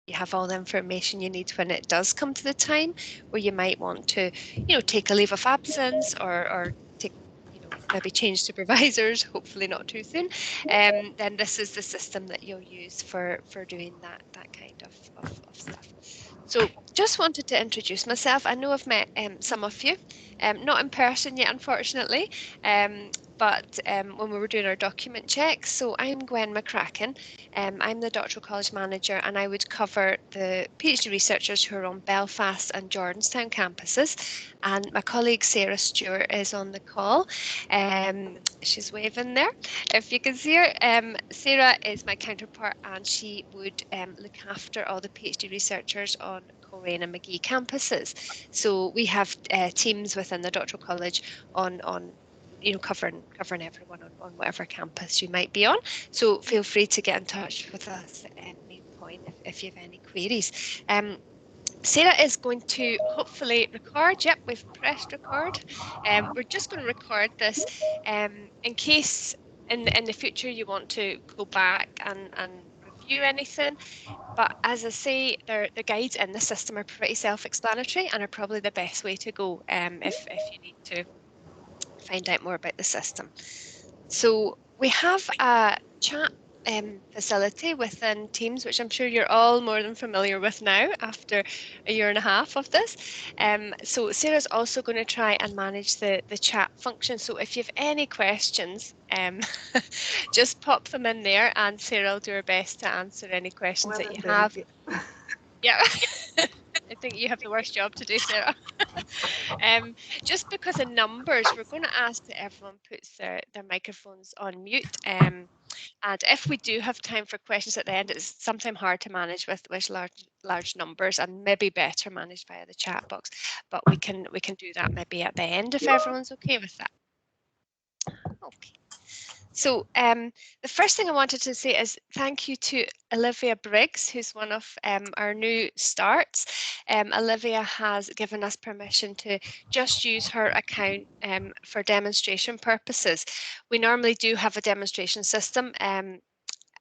you have all the information you need when it does come to the time where you might want to, take a leave of absence or take, maybe change supervisors, hopefully not too soon, then this is the system that you'll use for doing that kind of stuff. So just wanted to introduce myself. I know I've met some of you, not in person yet, unfortunately, but when we were doing our document checks. So I'm Gwen McCracken. I'm the Doctoral College Manager, and I would cover the PhD researchers who are on Belfast and Jordanstown campuses. And my colleague Sarah Stewart is on the call. She's waving there, if you can see her. Sarah is my counterpart, and she would look after all the PhD researchers on Coleraine and Magee campuses. So we have teams within the Doctoral College on covering everyone on whatever campus you might be on. So feel free to get in touch with us at any point if you have any queries. Sarah is going to hopefully record. Yep, we've pressed record. We're just going to record this in case in the future you want to go back and review anything. But as I say, the guides in the system are pretty self-explanatory and are probably the best way to go if you need to find out more about the system. So we have a chat facility within Teams, which I'm sure you're all more than familiar with now after a year and a half of this. So Sarah's also going to try and manage the chat function. So if you have any questions, just pop them in there and Sarah will do her best to answer any questions that you have. Yeah. I think you have the worst job to do, Sarah. Just because of numbers, we're going to ask that everyone puts their microphones on mute. And if we do have time for questions at the end, it's sometimes hard to manage with large numbers, and maybe better managed via the chat box. But we can do that maybe at the end if everyone's okay with that. Okay. So the first thing I wanted to say is thank you to Olivia Briggs, who's one of our new starts. Olivia has given us permission to just use her account for demonstration purposes. We normally do have a demonstration system and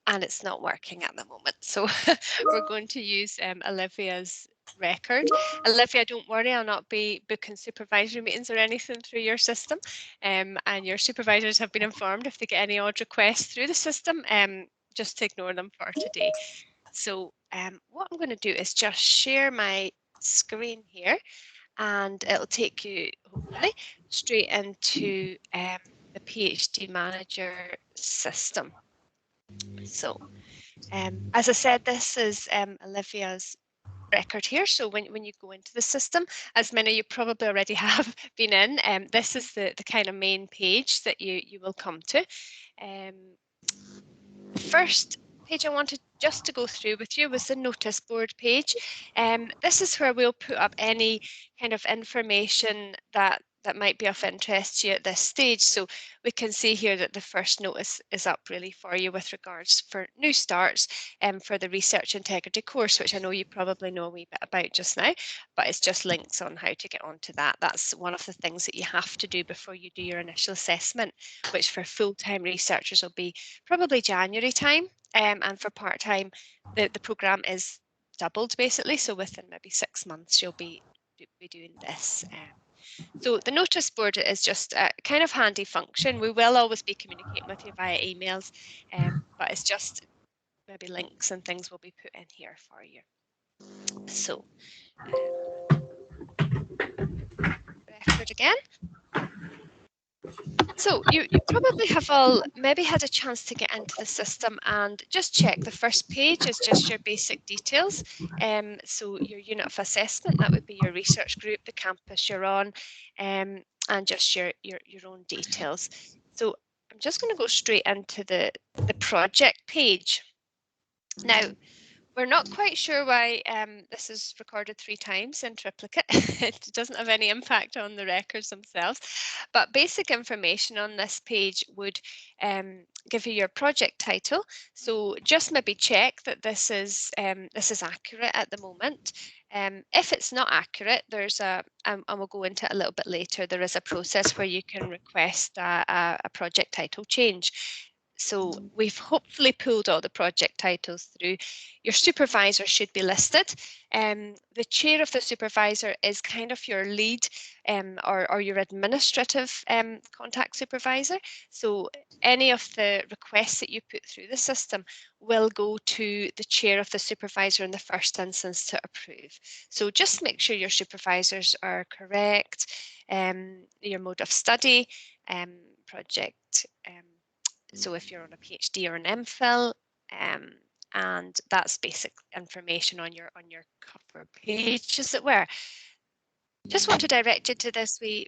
it's not working at the moment. So we're going to use Olivia's record. Olivia, don't worry, I'll not be booking supervisory meetings or anything through your system. And your supervisors have been informed if they get any odd requests through the system, just to ignore them for today. So what I'm going to do is just share my screen here and it'll take you hopefully straight into the PhD Manager system. So as I said, this is Olivia's record here. So when you go into the system, as many of you probably already have been in, this is the kind of main page that you will come to. The first page I wanted just to go through with you was the notice board page. This is where we'll put up any kind of information that might be of interest to you at this stage. So we can see here that the first notice is up really for you with regards for new starts for the research integrity course, which I know you probably know a wee bit about just now, but it's just links on how to get onto that. That's one of the things that you have to do before you do your initial assessment, which for full-time researchers will be probably January time, and for part-time the programme is doubled basically, so within maybe 6 months you'll be doing this. So the notice board is just a kind of handy function. We will always be communicating with you via emails, but it's just maybe links and things will be put in here for you. So record again. So you probably have all maybe had a chance to get into the system and just check the first page is just your basic details. So your unit of assessment, that would be your research group, the campus you're on, and just your own details. So I'm just going to go straight into the project page. Now, we're not quite sure why this is recorded 3 times in triplicate. It doesn't have any impact on the records themselves, but basic information on this page would give you your project title. So just maybe check that this is accurate at the moment. If it's not accurate, there's and we'll go into it a little bit later, there is a process where you can request a project title change. So we've hopefully pulled all the project titles through. Your supervisor should be listed. The chair of the supervisor is kind of your lead or your administrative contact supervisor. So any of the requests that you put through the system will go to the chair of the supervisor in the first instance to approve. So just make sure your supervisors are correct, your mode of study, project. So if you're on a PhD or an MPhil, and that's basic information on your cover page, as it were. Just want to direct you to this wee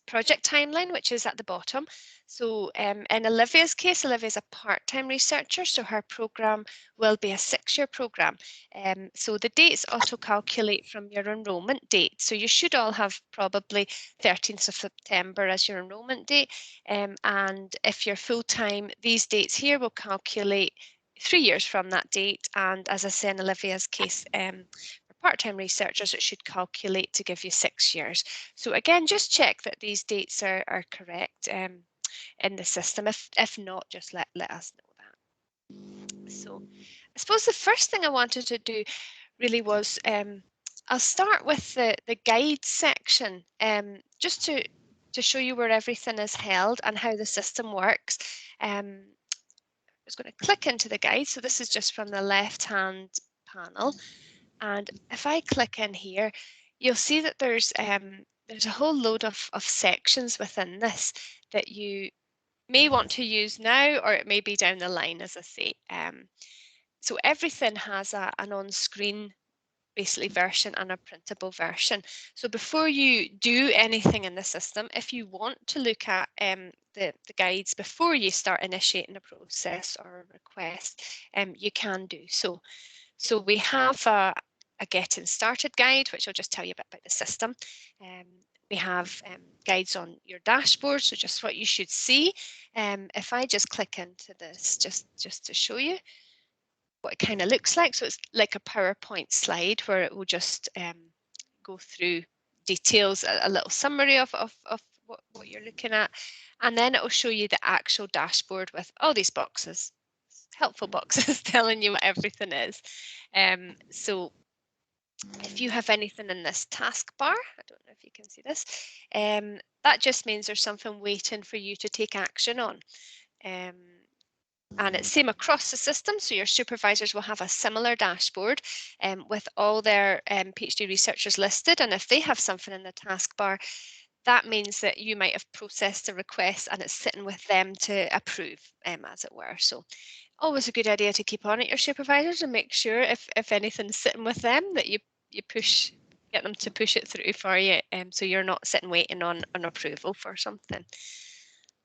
project timeline, which is at the bottom. So in Olivia's case, Olivia's a part-time researcher, so her programme will be a 6-year programme. So the dates auto-calculate from your enrolment date. So you should all have probably 13th of September as your enrolment date. And if you're full-time, these dates here will calculate 3 years from that date. And as I say in Olivia's case, part-time researchers, it should calculate to give you 6 years. So again, just check that these dates are correct in the system. If not, just let us know that. So I suppose the first thing I wanted to do really was, I'll start with the guide section, just to show you where everything is held and how the system works. I'm just going to click into the guide. So this is just from the left-hand panel. And if I click in here, you'll see that there's a whole load of sections within this that you may want to use now, or it may be down the line, as I say. So everything has an on-screen basically version and a printable version. So before you do anything in the system, if you want to look at the guides before you start initiating a process or a request, you can do so. So we have a getting started guide, which will just tell you a bit about the system. We have guides on your dashboard, so just what you should see. If I just click into this, just to show you what it kind of looks like. So it's like a PowerPoint slide where it will just go through details, a little summary of what you're looking at. And then it will show you the actual dashboard with all these boxes, helpful boxes telling you what everything is. So if you have anything in this taskbar, I don't know if you can see this, that just means there's something waiting for you to take action on. And it's same across the system, so your supervisors will have a similar dashboard with all their PhD researchers listed, and if they have something in the taskbar, that means that you might have processed a request and it's sitting with them to approve, as it were. So always a good idea to keep on at your supervisors and make sure if anything's sitting with them that you get them to push it through for you, so you're not sitting waiting on an approval for something.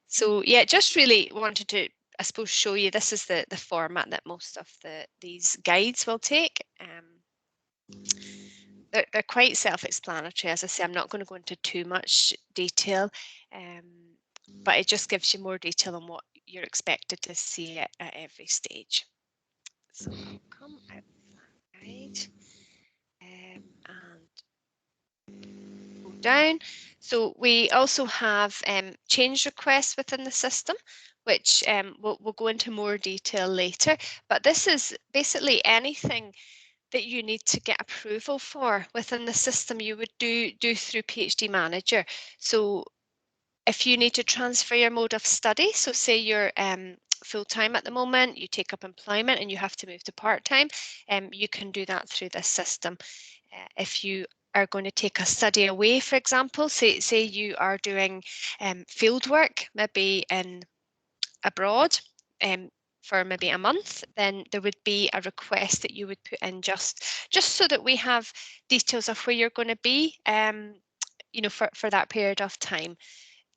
So yeah, just really wanted to, I suppose, show you this is the format that most of these guides will take. They're quite self-explanatory. As I say, I'm not going to go into too much detail, but it just gives you more detail on what you're expected to see at every stage. So I'll come out of that guide and go down. So we also have change requests within the system, which we'll go into more detail later. But this is basically anything that you need to get approval for within the system you would do through PhD Manager. So if you need to transfer your mode of study, so say you're full-time at the moment, you take up employment and you have to move to part-time, you can do that through this system. If you are going to take a study away, for example, say you are doing field work, maybe in abroad, for maybe a month, then there would be a request that you would put in just so that we have details of where you're going to be, you know, for that period of time.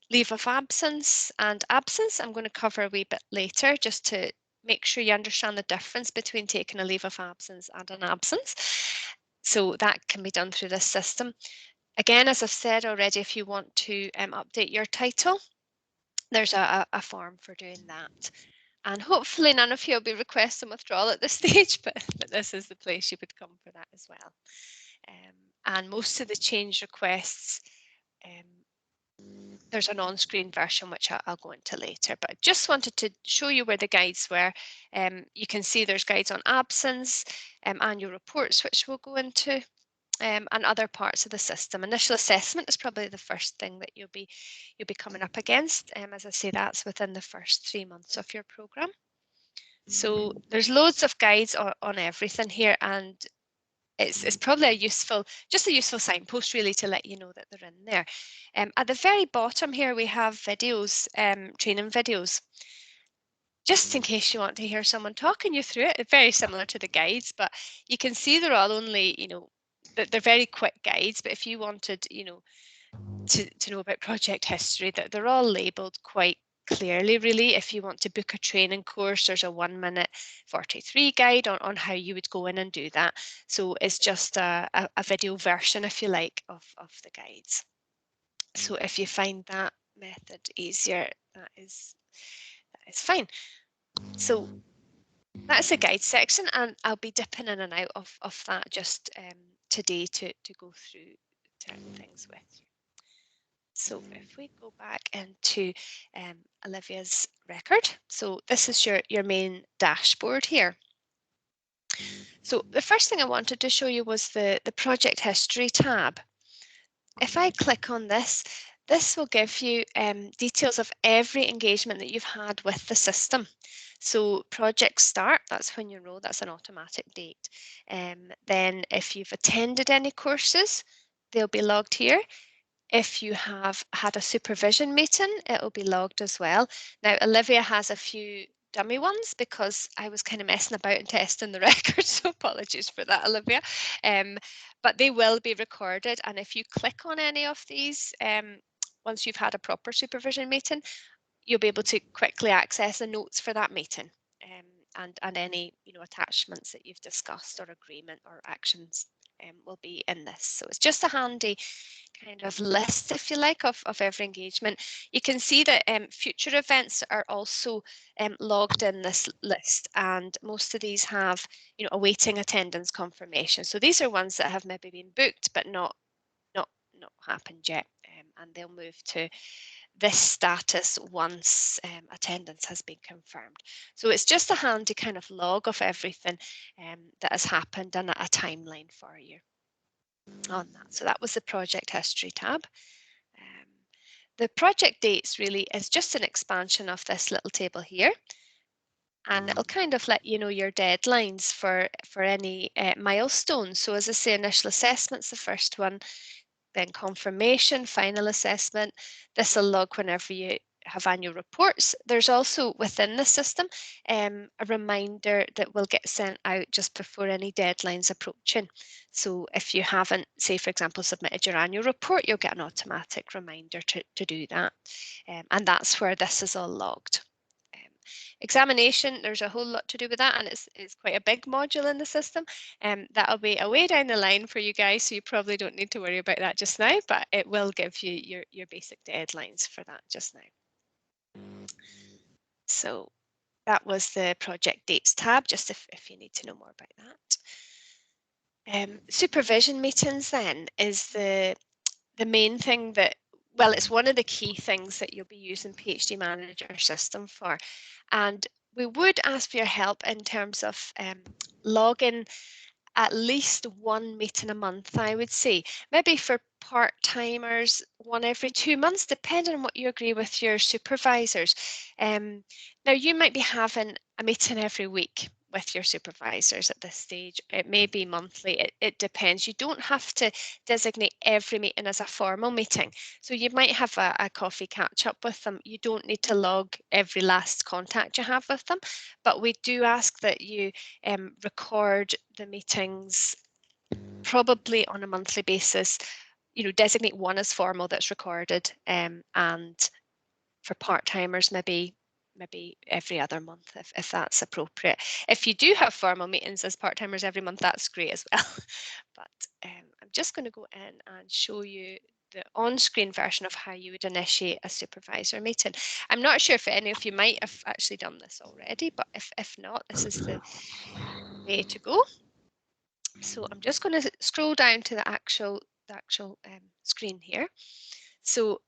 Leave of absence and absence, I'm going to cover a wee bit later, just to make sure you understand the difference between taking a leave of absence and an absence. So that can be done through this system. Again, as I've said already, if you want to update your title, there's a form for doing that. And hopefully none of you will be requesting withdrawal at this stage, but this is the place you would come for that as well. And most of the change requests There's an on-screen version which I'll go into later, but I just wanted to show you where the guides were. You can see there's guides on absence, annual reports, which we'll go into, and other parts of the system. Initial assessment is probably the first thing that you'll be coming up against. As I say, that's within the first 3 months of your programme. So there's loads of guides on everything here, and it's probably just a useful signpost really to let you know that they're in there. At the very bottom here we have videos, training videos, just in case you want to hear someone talking you through it. Very similar to the guides, but you can see they're all only, they're very quick guides, but if you wanted, to know about project history, that they're all labelled quite clearly really. If you want to book a training course, there's a 1-minute 43 guide on how you would go in and do that. So it's just a video version, if you like, of the guides. So if you find that method easier, that is fine. So that's the guide section, and I'll be dipping in and out of that just today to go through certain things with you. So if we go back into Olivia's record, so this is your main dashboard here. So the first thing I wanted to show you was the project history tab. If I click on this, this will give you details of every engagement that you've had with the system. So project start, that's when you enroll, that's an automatic date. Then if you've attended any courses, they'll be logged here. If you have had a supervision meeting, it'll be logged as well. Now, Olivia has a few dummy ones because I was kind of messing about and testing the record, so apologies for that, Olivia. But they will be recorded, and if you click on any of these, once you've had a proper supervision meeting, you'll be able to quickly access the notes for that meeting, and any attachments that you've discussed or agreement or actions will be in this. So it's just a handy kind of list, if you like, of every engagement. You can see that future events are also logged in this list, and most of these have awaiting attendance confirmation. So these are ones that have maybe been booked but not happened yet, and they'll move to this status once attendance has been confirmed. So it's just a handy kind of log of everything that has happened and a timeline for you on that. So that was the project history tab. The project dates really is just an expansion of this little table here, and it'll kind of let you know your deadlines for any milestones. So as I say, initial assessment's the first one, then confirmation, final assessment. This will log whenever you have annual reports. There's also within the system a reminder that will get sent out just before any deadlines approaching. So if you haven't, say for example, submitted your annual report, you'll get an automatic reminder to do that. And that's where this is all logged. Examination, there's a whole lot to do with that, and it's quite a big module in the system. That'll be a way down the line for you guys, so you probably don't need to worry about that just now, but it will give you your basic deadlines for that just now. So that was the project dates tab, just if you need to know more about that. Supervision meetings then is the main thing that, well, it's one of the key things that you'll be using PhD Manager system for. And we would ask for your help in terms of logging at least one meeting a month, I would say. Maybe for part-timers, one every 2 months, depending on what you agree with your supervisors. Now, you might be having a meeting every week with your supervisors at this stage. It may be monthly, it depends. You don't have to designate every meeting as a formal meeting. So you might have a coffee catch up with them. You don't need to log every last contact you have with them, but we do ask that you record the meetings probably on a monthly basis. Designate one as formal that's recorded, and for part-timers maybe every other month if that's appropriate. If you do have formal meetings as part-timers every month, that's great as well. But I'm just going to go in and show you the on-screen version of how you would initiate a supervisor meeting. I'm not sure if any of you might have actually done this already, but if not, this is the way to go. So I'm just going to scroll down to the actual screen here. So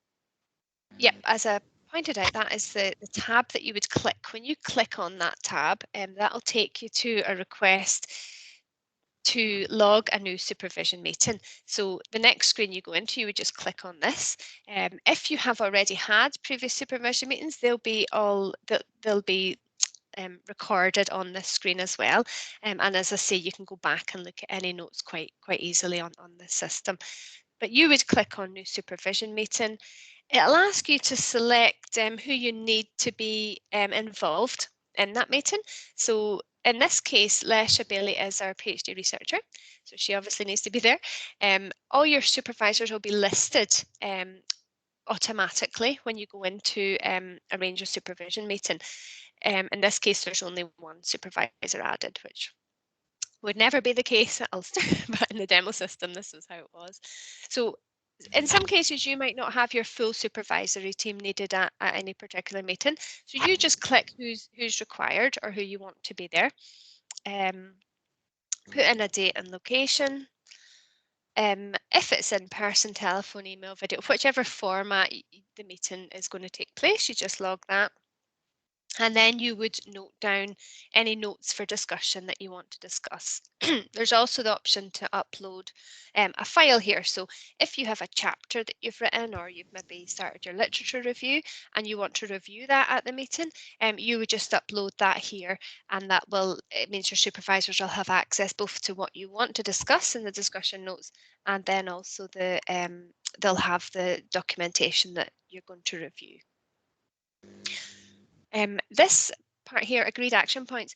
Yep, as I pointed out, that is the tab that you would click. When you click on that tab, that'll take you to a request to log a new supervision meeting. So the next screen you go into, you would just click on this. If you have already had previous supervision meetings, they'll be recorded on this screen as well. And as I say, you can go back and look at any notes quite easily on the system. But you would click on new supervision meeting. It'll ask you to select who you need to be involved in that meeting. So in this case, Lesha Bailey is our PhD researcher, so she obviously needs to be there. All your supervisors will be listed automatically when you go into arrange a supervision meeting. In this case, there's only one supervisor added, which would never be the case at Ulster, but in the demo system, this is how it was. So in some cases, you might not have your full supervisory team needed at any particular meeting. So you just click who's required or who you want to be there. Put in a date and location. If it's in person, telephone, email, video, whichever format the meeting is going to take place, you just log that. And then you would note down any notes for discussion that you want to discuss. There's also the option to upload a file here. So if you have a chapter that you've written, or you've maybe started your literature review and you want to review that at the meeting, you would just upload that here, and it means your supervisors will have access both to what you want to discuss in the discussion notes, and then also they'll have the documentation that you're going to review. This part here, agreed action points,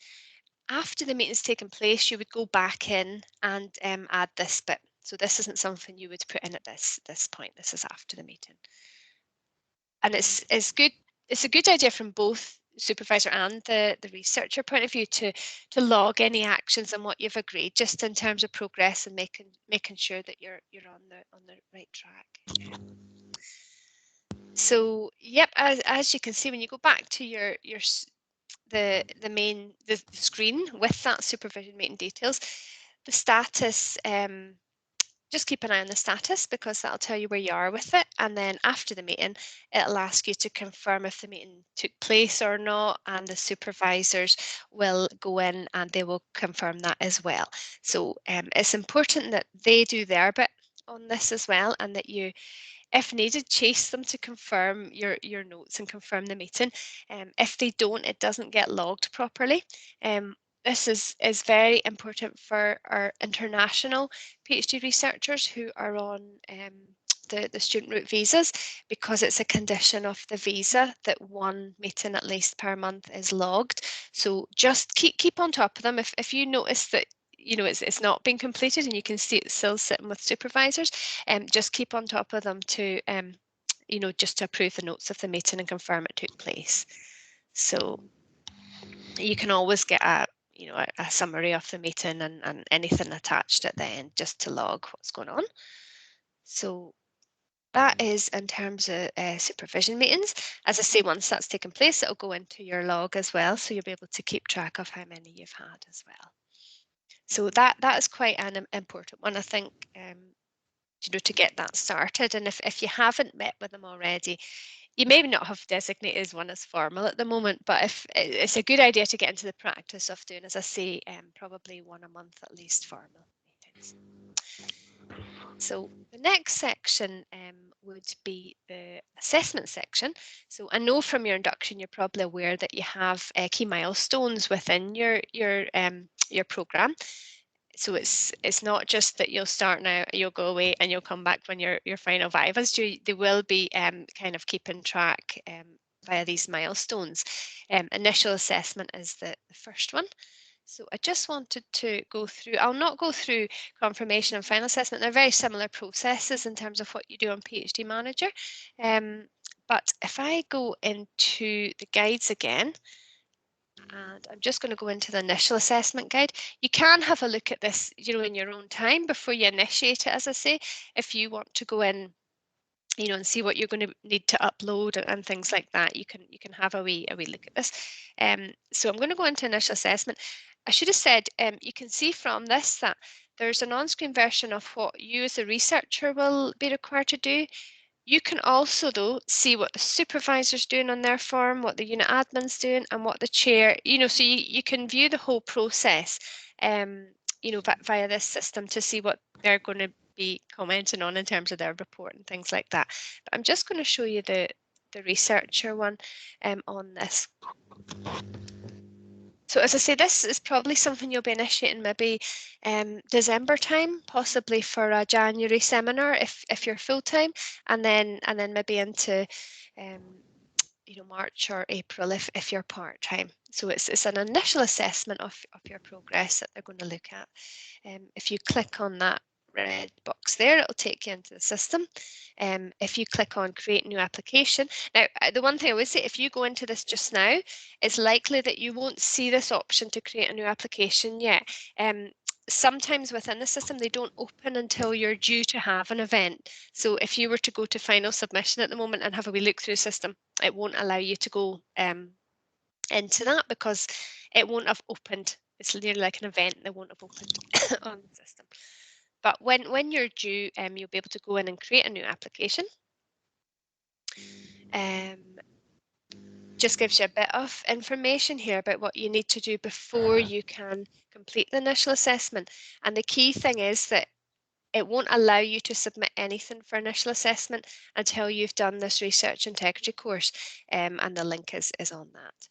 after the meeting's taken place, you would go back in and add this bit. So this isn't something you would put in at this point. This is after the meeting. And it's good. It's a good idea from both supervisor and the researcher point of view to log any actions and what you've agreed, just in terms of progress and making sure that you're on the right track. So yep, as you can see, when you go back to the screen with that supervision meeting details, the status, just keep an eye on the status, because that'll tell you where you are with it. And then after the meeting, it'll ask you to confirm if the meeting took place or not, and the supervisors will go in and they will confirm that as well. So it's important that they do their bit on this as well, and that you, if needed, chase them to confirm your notes and confirm the meeting. If they don't, it doesn't get logged properly. This is very important for our international PhD researchers who are on the student route visas, because it's a condition of the visa that one meeting at least per month is logged. So just keep on top of them. If you notice that it's not being completed and you can see it's still sitting with supervisors, just keep on top of them to just to approve the notes of the meeting and confirm it took place. So you can always get a summary of the meeting and anything attached at the end, just to log what's going on. So that is in terms of supervision meetings. As I say, once that's taken place, it'll go into your log as well, so you'll be able to keep track of how many you've had as well. So that is quite an important one, I think, to get that started. And if you haven't met with them already, you may not have designated as one as formal at the moment, but if it's a good idea to get into the practice of doing, as I say, probably one a month at least formal meetings. So the next section would be the assessment section. So I know from your induction, you're probably aware that you have key milestones within your program. So it's not just that you'll start now, you'll go away, and you'll come back when your final vivas due. They will be kind of keeping track via these milestones. Initial assessment is the first one. So I just wanted to go through, I'll not go through confirmation and final assessment. They're very similar processes in terms of what you do on PhD Manager. But if I go into the guides again, and I'm just going to go into the initial assessment guide. You can have a look at this, in your own time before you initiate it, as I say, if you want to go in, and see what you're going to need to upload and things like that. You can have a wee look at this. So I'm going to go into initial assessment. I should have said, you can see from this that there's an on-screen version of what you as a researcher will be required to do. You can also, though, see what the supervisor's doing on their form, what the unit admin's doing, and what the chair, so you can view the whole process, via this system to see what they're going to be commenting on in terms of their report and things like that. But I'm just going to show you the researcher one on this. So as I say, this is probably something you'll be initiating maybe December time, possibly for a January seminar if you're full time, and then maybe into March or April if you're part time. So it's an initial assessment of your progress that they're going to look at. If you click on that red box there, it'll take you into the system. If you click on create new application, now the one thing I would say, if you go into this just now, it's likely that you won't see this option to create a new application yet. Sometimes within the system they don't open until you're due to have an event. So if you were to go to final submission at the moment and have a wee look through the system, it won't allow you to go into that because it won't have opened. It's nearly like an event that won't have opened on the system. But when you're due, you'll be able to go in and create a new application. Just gives you a bit of information here about what you need to do before you can complete the initial assessment. And the key thing is that it won't allow you to submit anything for initial assessment until you've done this research integrity course, and the link is on that.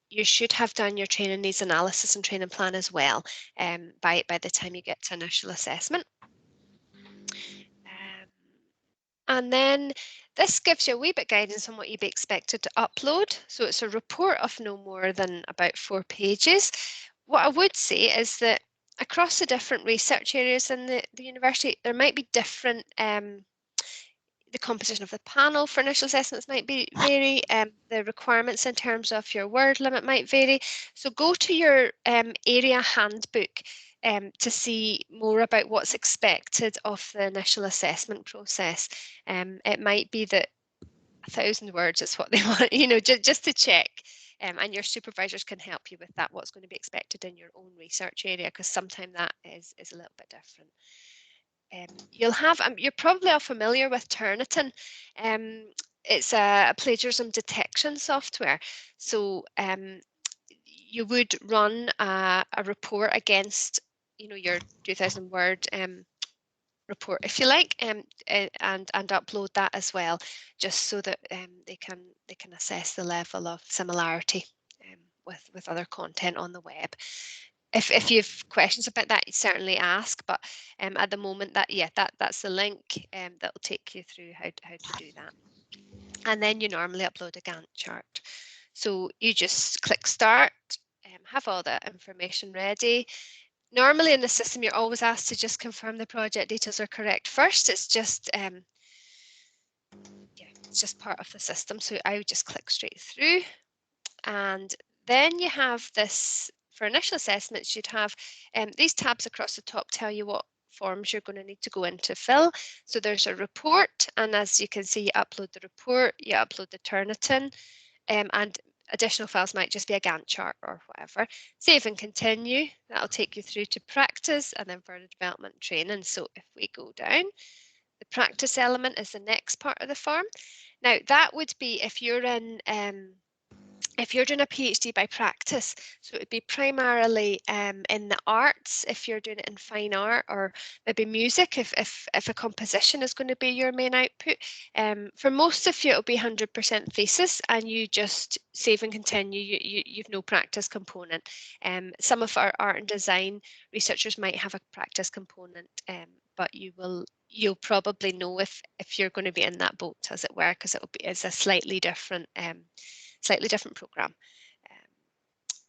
You should have done your training needs analysis and training plan as well by the time you get to initial assessment. And then this gives you a wee bit guidance on what you'd be expected to upload. So it's a report of no more than about 4 pages. What I would say is that across the different research areas in the university, there might be different the composition of the panel for initial assessments might vary. The requirements in terms of your word limit might vary. So go to your area handbook to see more about what's expected of the initial assessment process. It might be that 1,000 words is what they want, just to check. And your supervisors can help you with that, what's going to be expected in your own research area, because sometimes that is a little bit different. You're probably all familiar with Turnitin. It's a plagiarism detection software. So you would run a report against, your 2,000 word report, if you like, and upload that as well, just so that they can assess the level of similarity with other content on the web. If you have questions about that, you certainly ask. But at the moment, that's the link that will take you through how to do that. And then you normally upload a Gantt chart. So you just click start, have all that information ready. Normally in the system, you're always asked to just confirm the project details are correct first. It's just it's just part of the system. So I would just click straight through. And then you have this, for initial assessments, you'd have these tabs across the top tell you what forms you're going to need to go in to fill. So there's a report, and as you can see, you upload the report, you upload the Turnitin, and additional files might just be a Gantt chart or whatever. Save and continue, that'll take you through to practice and then further development and training. So if we go down, the practice element is the next part of the form. Now that would be if you're doing a PhD by practice, so it would be primarily in the arts if you're doing it in fine art, or maybe music if a composition is going to be your main output. For most of you, it'll be 100% thesis, and you just save and continue. You've no practice component. Some of our art and design researchers might have a practice component, but you'll probably know if you're going to be in that boat, as it were, because it's a slightly different program.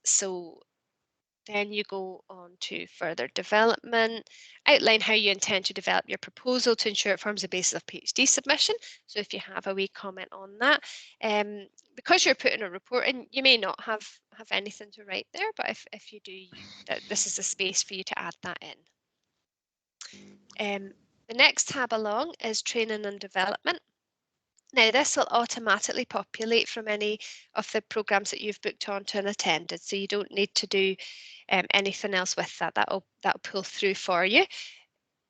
So then you go on to further development, outline how you intend to develop your proposal to ensure it forms the basis of PhD submission. So if you have a wee comment on that, because you're putting a report in, you may not have anything to write there, but if you do, this is a space for you to add that in. The next tab along is training and development. Now this will automatically populate from any of the programs that you've booked onto and attended, so you don't need to do anything else with that. That'll pull through for you.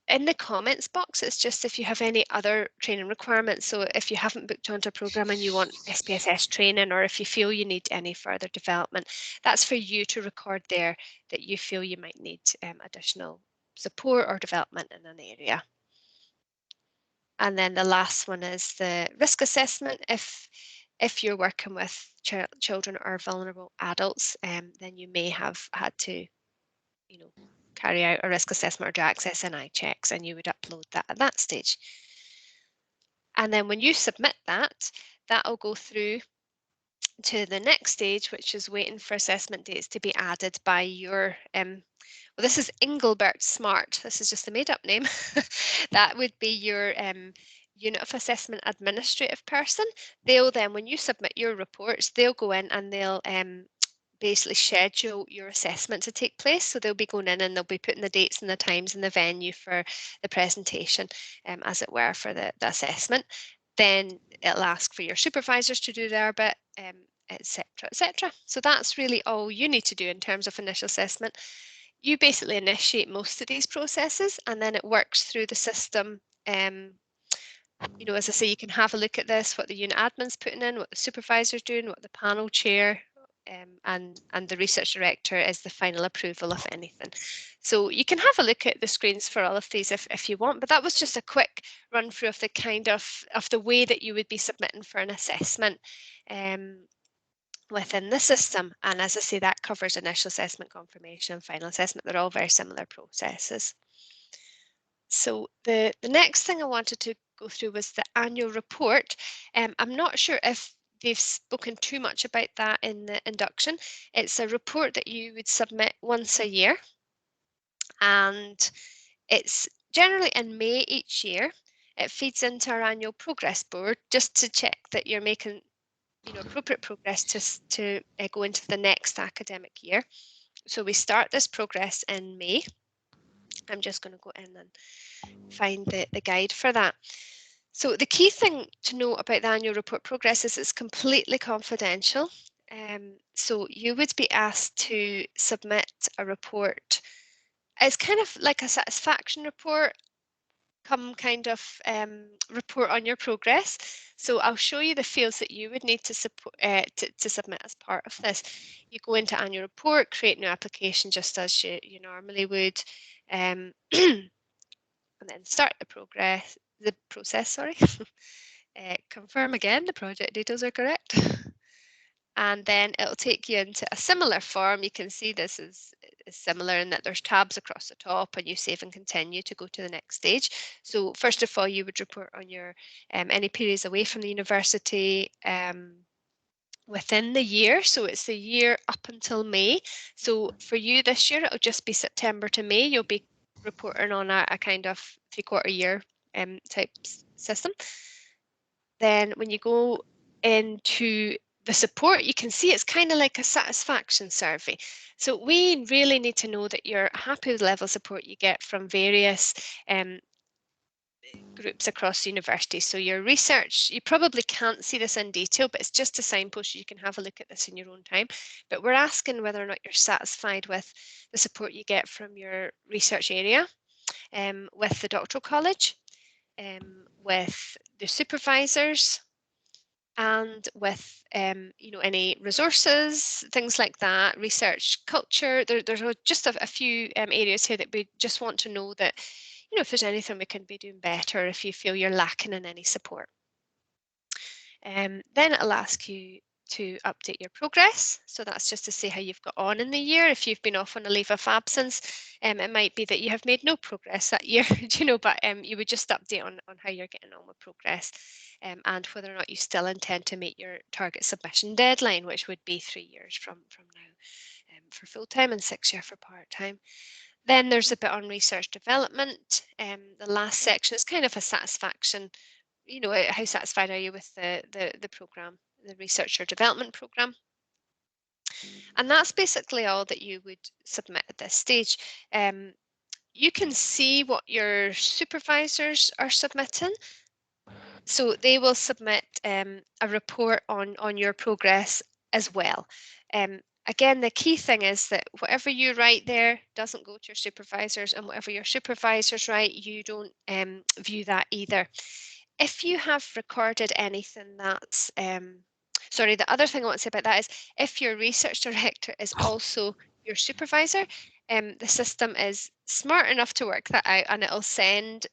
in the comments box, it's just if you have any other training requirements. So if you haven't booked onto a program and you want SPSS training, or if you feel you need any further development, that's for you to record there that you feel you might need additional support or development in an area. And then the last one is the risk assessment. If you're working with children or vulnerable adults, then you may have had to, carry out a risk assessment or do access NI checks, and you would upload that at that stage. And then when you submit that, that'll go through to the next stage, which is waiting for assessment dates to be added by your well, this is Engelbert Smart. This is just a made-up name. That would be your unit of assessment administrative person. They'll then, when you submit your reports, they'll go in and they'll basically schedule your assessment to take place. So they'll be going in and they'll be putting the dates and the times and the venue for the presentation, as it were, for the assessment. Then it'll ask for your supervisors to do their bit, etc., etc. So that's really all you need to do in terms of initial assessment. You basically initiate most of these processes, and then it works through the system. As I say, you can have a look at this, what the unit admin's putting in, what the supervisor's doing, what the panel chair and the research director is the final approval of anything. So you can have a look at the screens for all of these if you want, but that was just a quick run through of the kind of the way that you would be submitting for an assessment within the system. And as I say, that covers initial assessment, confirmation, and final assessment. They're all very similar processes. So the next thing I wanted to go through was the annual report. I'm not sure if they've spoken too much about that in the induction. It's a report that you would submit once a year, and it's generally in May each year. It feeds into our annual progress board just to check that you're making appropriate progress to go into the next academic year. So we start this progress in May. I'm just going to go in and find the guide for that. So the key thing to know about the annual report progress is it's completely confidential. So you would be asked to submit a report. It's kind of like a satisfaction report, come kind of report on your progress. So I'll show you the fields that you would need to submit as part of this. You go into annual report, create new application just as you normally would, and then start the process, sorry. Confirm again the project details are correct. And then it'll take you into a similar form. You can see this is similar in that there's tabs across the top, and you save and continue to go to the next stage. So first of all, you would report on your any periods away from the university within the year. So it's the year up until May. So for you this year, it'll just be September to May. You'll be reporting on a kind of 3/4 year type system. Then when you go into the support, you can see it's kind of like a satisfaction survey. So we really need to know that you're happy with the level of support you get from various groups across the university. So your research, you probably can't see this in detail, but it's just a signpost. You can have a look at this in your own time. But we're asking whether or not you're satisfied with the support you get from your research area, with the doctoral college, with the supervisors, and with any resources, things like that, research culture. There's just a few areas here that we just want to know that if there's anything we can be doing better, if you feel you're lacking in any support. Then it'll ask you to update your progress. So that's just to see how you've got on in the year. If you've been off on a leave of absence, it might be that you have made no progress that year, but you would just update on how you're getting on with progress, and whether or not you still intend to meet your target submission deadline, which would be 3 years from now for full-time and 6 years for part-time. Then there's a bit on research development. The last section is kind of a satisfaction, how satisfied are you with the program, the research or development program. And that's basically all that you would submit at this stage. You can see what your supervisors are submitting. So they will submit a report on your progress as well. Again, the key thing is that whatever you write there doesn't go to your supervisors, and whatever your supervisors write, you don't view that either. If you have recorded anything that's, sorry, the other thing I want to say about that is if your research director is also your supervisor, the system is smart enough to work that out, and it'll send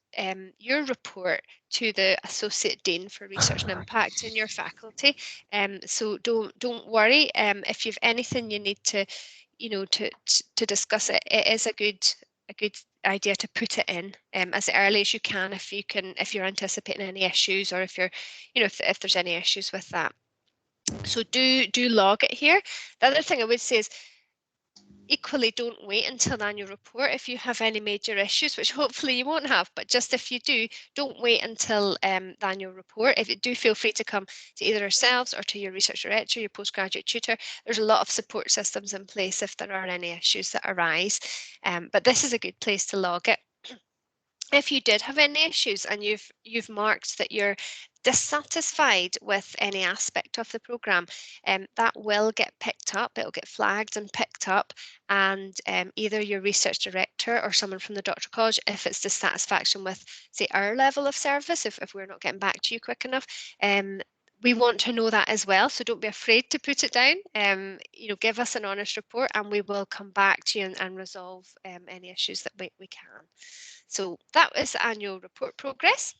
your report to the Associate Dean for Research and Impact in your faculty. So don't worry if you've anything you need to, to discuss it. It is a good idea to put it in as early as you can if you're anticipating any issues, or if you're, if there's any issues with that. So do log it here. The other thing I would say is equally don't wait until the annual report if you have any major issues, which hopefully you won't have, but just if you do, don't wait until the annual report. If you do, feel free to come to either ourselves or to your research director, your postgraduate tutor. There's a lot of support systems in place if there are any issues that arise, but this is a good place to log it. If you did have any issues and you've marked that you're dissatisfied with any aspect of the programme, that will get picked up. It'll get flagged and picked up, and either your research director or someone from the Doctoral College, if it's dissatisfaction with, say, our level of service, if we're not getting back to you quick enough, we want to know that as well. So don't be afraid to put it down. Give us an honest report, and we will come back to you and resolve any issues that we can. So that is the annual report process,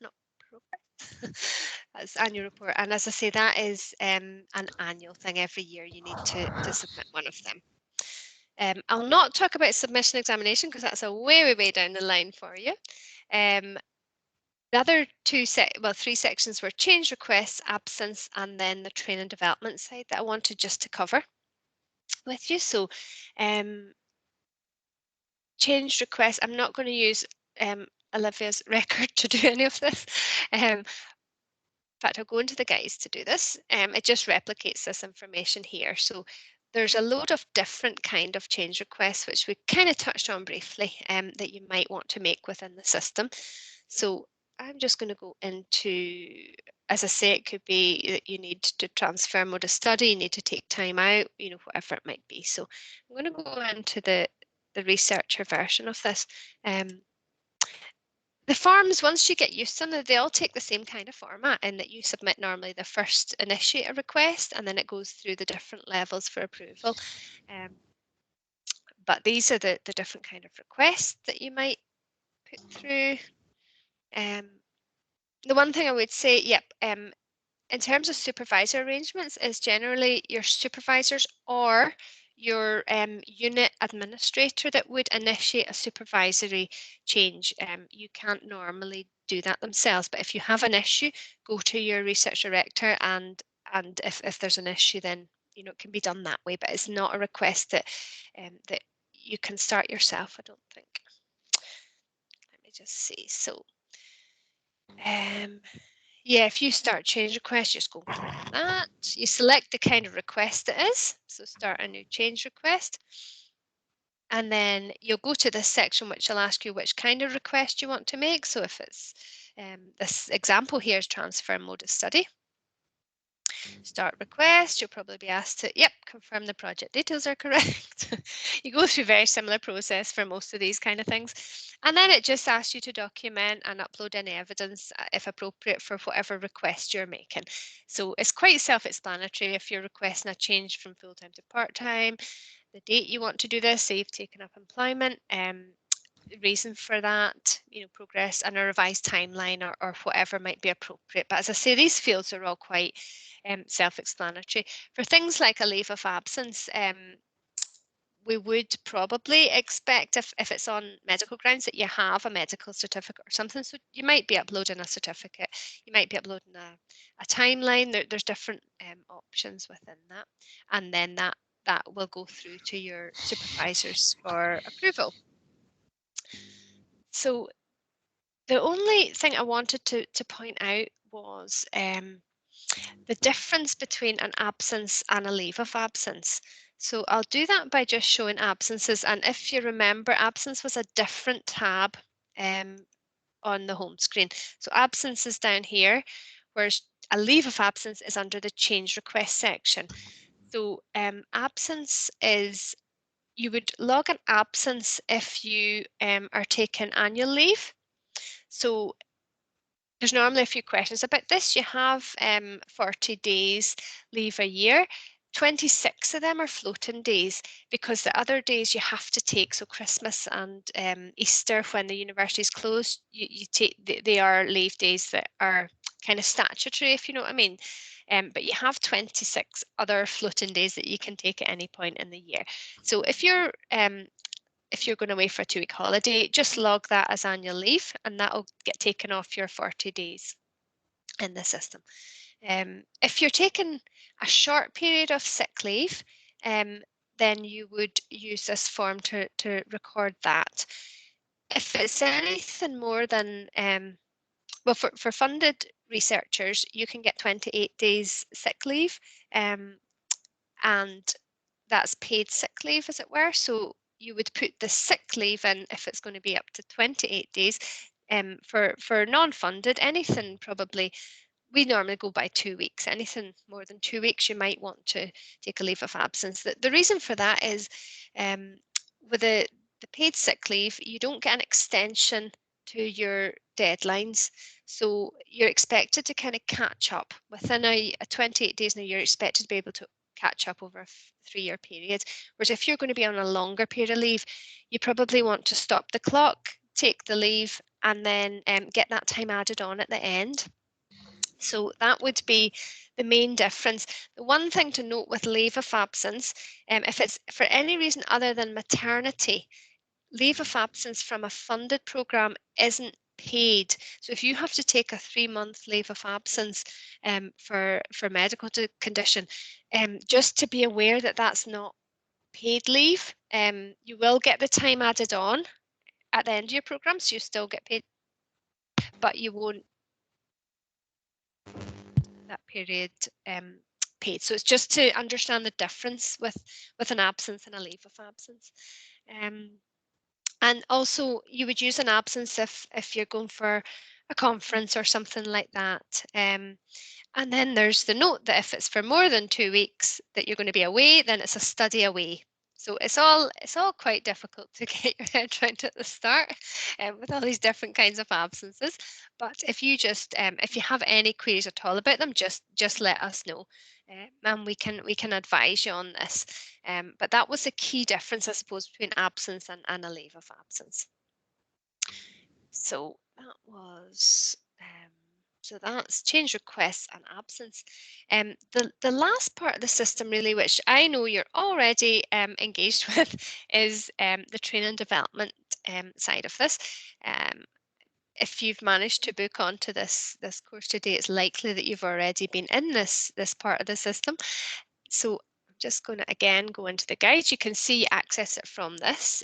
not progress. That's annual report, and as I say, that is an annual thing. Every year you need to submit one of them. I'll not talk about submission examination because that's a way down the line for you. The other three sections were change requests, absence, and then the training development side that I wanted just to cover with you. So change requests, I'm not going to use Olivia's record to do any of this. In fact, I'll go into the guides to do this. It just replicates this information here. So there's a load of different kind of change requests, which we kind of touched on briefly, that you might want to make within the system. So I'm just going to go into, as I say, it could be that you need to transfer mode of study, you need to take time out, whatever it might be. So I'm going to go into the researcher version of this. The forms, once you get used to them, they all take the same kind of format in that you submit normally the first initiate a request, and then it goes through the different levels for approval. But these are the different kind of requests that you might put through. The one thing I would say, in terms of supervisor arrangements, is generally your supervisors or your unit administrator that would initiate a supervisory change. You can't normally do that themselves, but if you have an issue, go to your research director, and if there's an issue, then it can be done that way. But it's not a request that that you can start yourself, I don't think. Let me just see. So yeah, if you start change request, just go and click on that. You select the kind of request it is. So start a new change request. And then you'll go to this section which will ask you which kind of request you want to make. So if it's this example here is transfer mode of study. Start request, you'll probably be asked to, confirm the project details are correct. You go through a very similar process for most of these kind of things. And then it just asks you to document and upload any evidence, if appropriate, for whatever request you're making. So it's quite self-explanatory. If you're requesting a change from full-time to part-time, the date you want to do this, say you've taken up employment, reason for that, progress, and a revised timeline or whatever might be appropriate. But as I say, these fields are all quite self-explanatory. For things like a leave of absence, we would probably expect if it's on medical grounds that you have a medical certificate or something. So you might be uploading a certificate, you might be uploading a timeline. There's different options within that, and then that will go through to your supervisors for approval. So the only thing I wanted to point out was the difference between an absence and a leave of absence. So I'll do that by just showing absences. And if you remember, absence was a different tab on the home screen. So absence is down here, whereas a leave of absence is under the change request section. So absence is, you would log an absence if you are taking annual leave. So there's normally a few questions about this. You have 40 days leave a year. 26 of them are floating days because the other days you have to take, so Christmas and Easter when the university's closed, you take, they are leave days that are kind of statutory, if you know what I mean. But you have 26 other floating days that you can take at any point in the year. So if you're going away for a 2-week holiday, just log that as annual leave and that'll get taken off your 40 days in the system. If you're taking a short period of sick leave, then you would use this form to record that. If it's anything more than, well, for funded researchers, you can get 28 days sick leave, and that's paid sick leave, as it were. So you would put the sick leave in if it's going to be up to 28 days. For non-funded, anything probably, we normally go by 2 weeks. Anything more than 2 weeks, you might want to take a leave of absence. The reason for that is with the paid sick leave, you don't get an extension to your deadlines. So you're expected to kind of catch up within a 28 days now, you're expected to be able to catch up over a 3-year period. Whereas if you're going to be on a longer period of leave, you probably want to stop the clock, take the leave, and then get that time added on at the end. So that would be the main difference. The one thing to note with leave of absence, if it's for any reason other than maternity, leave of absence from a funded programme isn't paid. So if you have to take a 3-month leave of absence for medical condition, just to be aware that that's not paid leave. You will get the time added on at the end of your programme, so you still get paid, but you won't that period paid. So it's just to understand the difference with an absence and a leave of absence. And also you would use an absence if you're going for a conference or something like that. And then there's the note that if it's for more than 2 weeks that you're going to be away, then it's a study away. So it's all quite difficult to get your head around at the start with all these different kinds of absences. But if you just if you have any queries at all about them, just let us know, and we can advise you on this. But that was the key difference, I suppose, between absence and a leave of absence. So that was. So that's change requests and absence. The last part of the system really, which I know you're already engaged with, is the training development side of this. If you've managed to book onto this course today, it's likely that you've already been in this part of the system. So I'm just going to again go into the guide. You can see access it from this.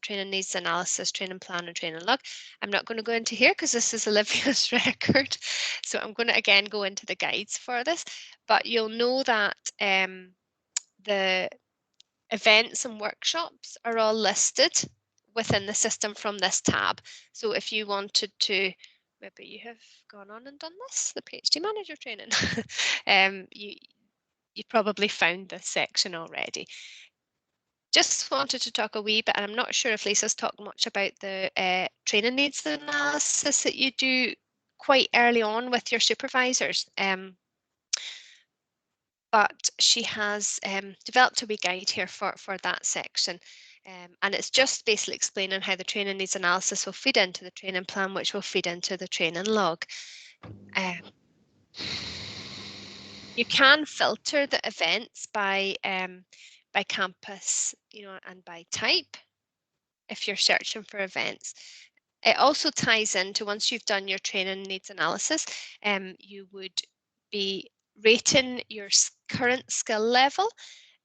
Training needs analysis, training plan and training log. I'm not going to go into here because this is Olivia's record. So I'm going to again go into the guides for this, but you'll know that the events and workshops are all listed within the system from this tab. So if you wanted to, maybe you have gone on and done this, the PhD manager training, you probably found this section already. Just wanted to talk a wee bit, and I'm not sure if Lisa's talked much about the training needs analysis that you do quite early on with your supervisors. But she has developed a wee guide here for that section. And it's just basically explaining how the training needs analysis will feed into the training plan, which will feed into the training log. You can filter the events by campus, and by type if you're searching for events. It also ties into, once you've done your training needs analysis, you would be rating your current skill level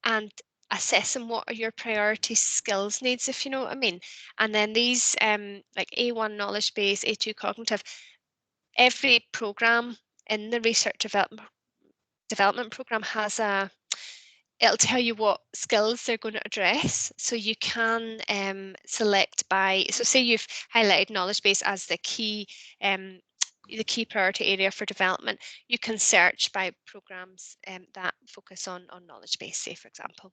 and assessing what are your priority skills needs, if you know what I mean. And then these like A1 knowledge base, A2 cognitive, every program in the research development program has it'll tell you what skills they're going to address. So you can select by, so say you've highlighted knowledge base as the key the key priority area for development, you can search by programs that focus on knowledge base, say for example,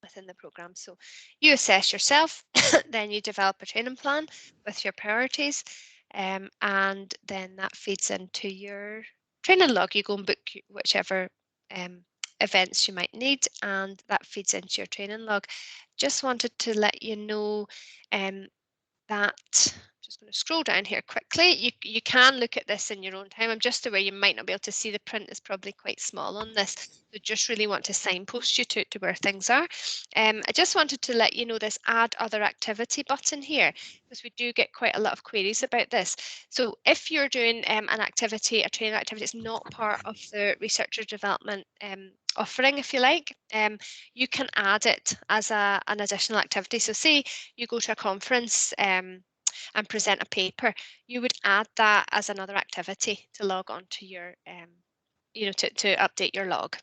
within the program. So you assess yourself, then you develop a training plan with your priorities, and then that feeds into your training log. You go and book whichever events you might need, and that feeds into your training log. Just wanted to let you know that, I'm just going to scroll down here quickly. You can look at this in your own time. I'm just aware you might not be able to see, the print is probably quite small on this. So just really want to signpost you to where things are. I just wanted to let you know this add other activity button here, because we do get quite a lot of queries about this. So if you're doing an activity, a training activity, it's not part of the researcher development offering, if you like, you can add it as an additional activity. So say you go to a conference and present a paper, you would add that as another activity to log on to your, to update your log.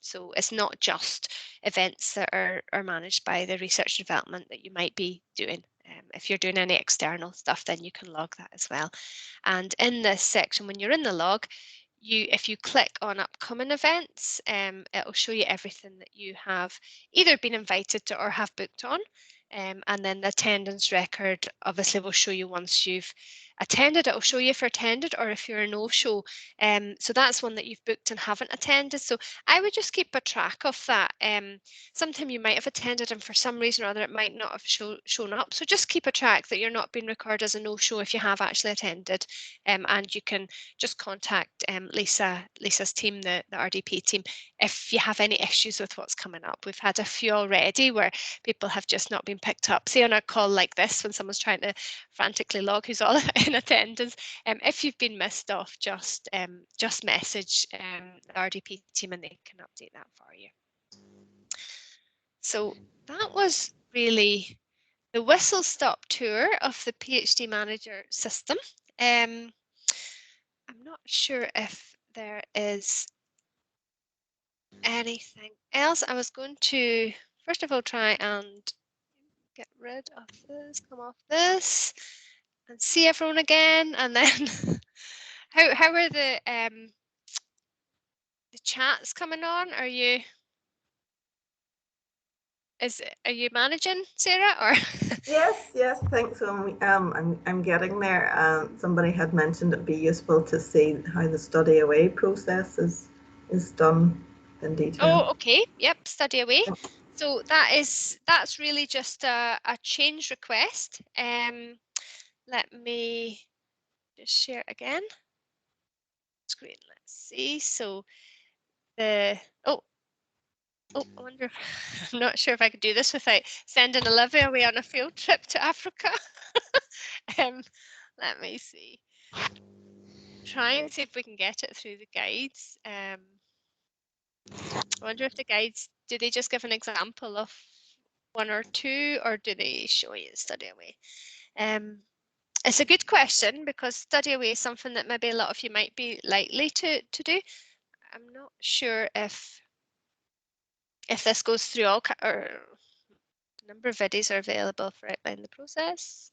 So it's not just events that are managed by the research development that you might be doing. If you're doing any external stuff, then you can log that as well. And in this section, when you're in the log, if you click on upcoming events, it'll show you everything that you have either been invited to or have booked on. And then the attendance record obviously will show you once you've attended. It'll show you if you're attended or if you're a no-show. So that's one that you've booked and haven't attended. So I would just keep a track of that. Sometime you might have attended and for some reason or other it might not have shown up. So just keep a track that you're not being recorded as a no-show if you have actually attended. And you can just contact Lisa's team, the RDP team, if you have any issues with what's coming up. We've had a few already where people have just not been picked up. Say on a call like this, when someone's trying to frantically log who's all in attendance, if you've been missed off, just message the RDP team and they can update that for you. So that was really the whistle-stop tour of the PhD Manager system. I'm not sure if there is anything else. I was going to, first of all, try and get rid of this, come off this, and see everyone again. And then, how are the chats coming on? Are you managing, Sarah, or? Yes, thanks. I'm getting there. Somebody had mentioned it'd be useful to see how the study away process is done in detail. Oh, okay. Yep, study away. So that's really just a change request. Let me just share it again. Screen. Let's see. So the I wonder if, I'm not sure if I could do this without sending Olivia away on a field trip to Africa. Let me see. Try and see if we can get it through the guides. I wonder if the guides, do they just give an example of one or two, or do they show you study away? It's a good question, because study away is something that maybe a lot of you might be likely to do. I'm not sure if this goes through all, or a number of videos are available for outlining the process.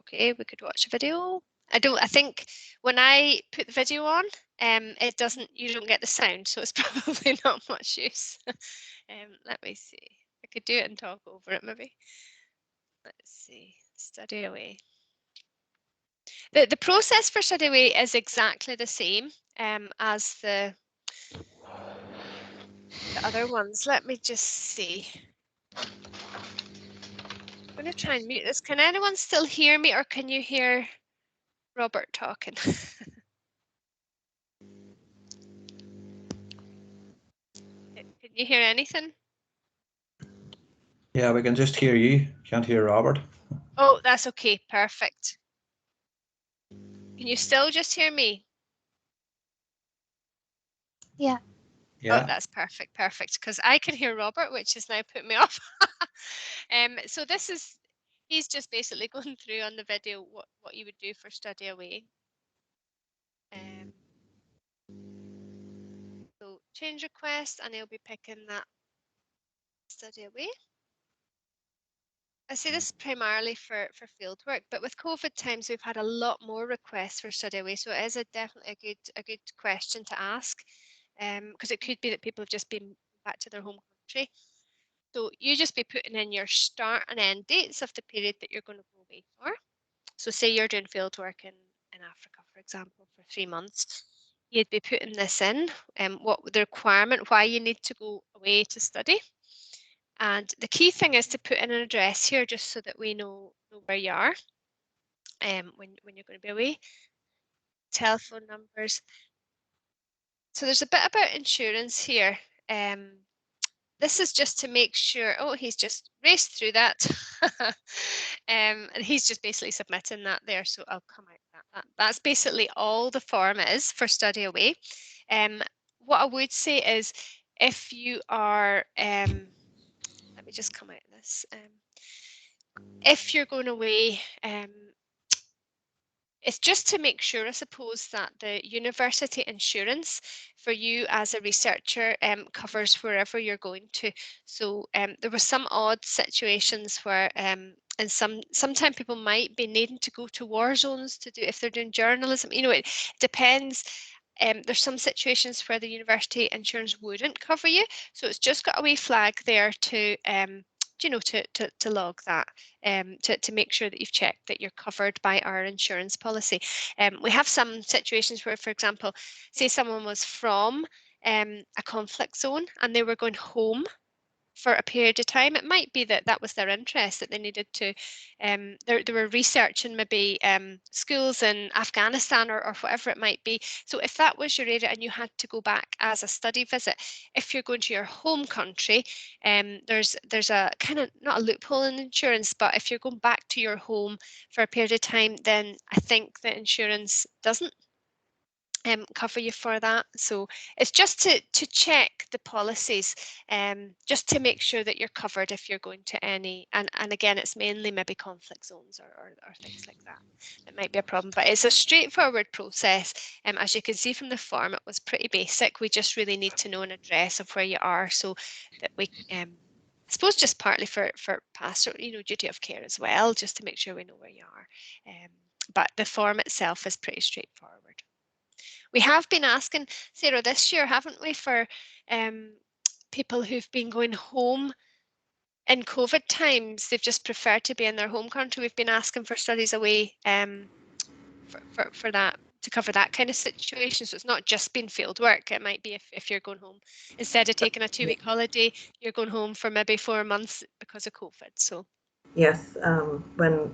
Okay, we could watch a video. I think when I put the video on, you don't get the sound, so it's probably not much use. Let me see. I could do it and talk over it maybe. Let's see, study away. The process for study away is exactly the same as the other ones. Let me just see. I'm going to try and mute this. Can anyone still hear me, or can you hear Robert talking? Can you hear anything? Yeah, we can just hear you. Can't hear Robert. Oh, that's okay. Perfect. Can you still just hear me? Yeah. Oh, that's perfect. Perfect. Because I can hear Robert, which has now put me off. So he's just basically going through on the video what you would do for study away. So change request, and he'll be picking that study away. I say this primarily for field work, but with COVID times, we've had a lot more requests for study away. So it is definitely a good question to ask, because it could be that people have just been back to their home country. So you just be putting in your start and end dates of the period that you're going to go away for. So say you're doing field work in Africa, for example, for 3 months, you'd be putting this in, what the requirement, why you need to go away to study. And the key thing is to put in an address here just so that we know where you are when you're going to be away. Telephone numbers. So there's a bit about insurance here. This is just to make sure, oh, he's just raced through that. And he's just basically submitting that there. So I'll come out that. That's basically all the form is for study away. What I would say is if you are, let me just come out of this. If you're going away, it's just to make sure, I suppose, that the university insurance for you as a researcher covers wherever you're going to. So there were some odd situations where and sometimes people might be needing to go to war zones to do, if they're doing journalism, it depends. There's some situations where the university insurance wouldn't cover you. So it's just got a wee flag there to to log that, to make sure that you've checked that you're covered by our insurance policy. We have some situations where, for example, say someone was from a conflict zone and they were going home for a period of time. It might be that that was their interest, that they needed to, they were researching maybe schools in Afghanistan or whatever it might be. So if that was your area and you had to go back as a study visit, if you're going to your home country, there's a kind of, not a loophole in insurance, but if you're going back to your home for a period of time, then I think the insurance doesn't cover you for that. So it's just to check the policies, just to make sure that you're covered if you're going to any, and again, it's mainly maybe conflict zones or things like that. It might be a problem, but it's a straightforward process. As you can see from the form, it was pretty basic. We just really need to know an address of where you are so that we, I suppose just partly for pastoral, duty of care as well, just to make sure we know where you are. But the form itself is pretty straightforward. We have been asking, Sarah, this year, haven't we, for people who've been going home in COVID times. They've just preferred to be in their home country. We've been asking for studies away for that, to cover that kind of situation. So it's not just been field work. It might be if you're going home, instead of taking a 2-week holiday, you're going home for maybe 4 months because of COVID. So yes, when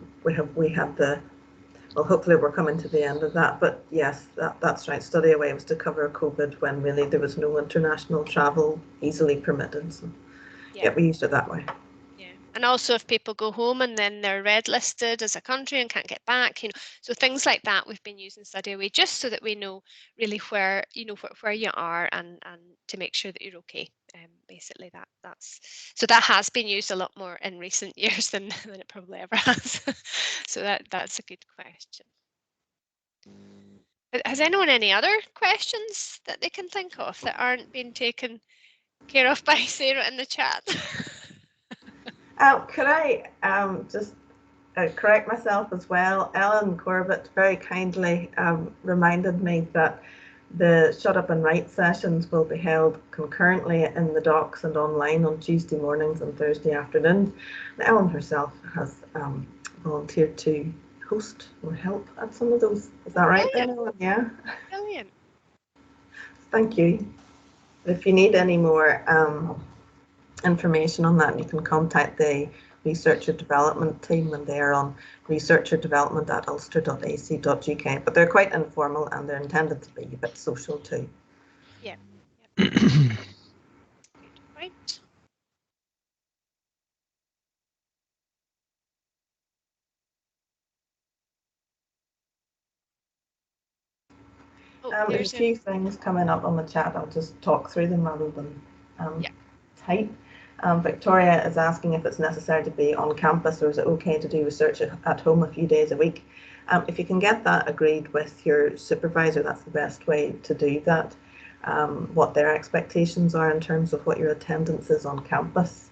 we had the, well, hopefully we're coming to the end of that, but yes, that's right. Study away was to cover COVID when really there was no international travel easily permitted. So yeah, we used it that way. Yeah, and also if people go home and then they're red listed as a country and can't get back, so things like that, we've been using study away just so that we know really where, where you are and to make sure that you're okay. Basically that has been used a lot more in recent years than it probably ever has. So that's a good question. Has anyone any other questions that they can think of that aren't being taken care of by Sarah in the chat? Could I just correct myself as well? Ellen Corbett very kindly reminded me that the Shut Up and Write sessions will be held concurrently in the docs and online on Tuesday mornings and Thursday afternoons. Ellen herself has volunteered to host or help at some of those. Is that right, then, Ellen? Yeah. Brilliant. Thank you. If you need any more information on that, you can contact the researcher development team, and they're on researcherdevelopment@ulster.ac.uk, but they're quite informal and they're intended to be a bit social too. Yeah. Good point. There's a few things coming up on the chat. I'll just talk through them rather than type. Victoria is asking if it's necessary to be on campus, or is it okay to do research at home a few days a week? If you can get that agreed with your supervisor, that's the best way to do that. What their expectations are in terms of what your attendance is on campus.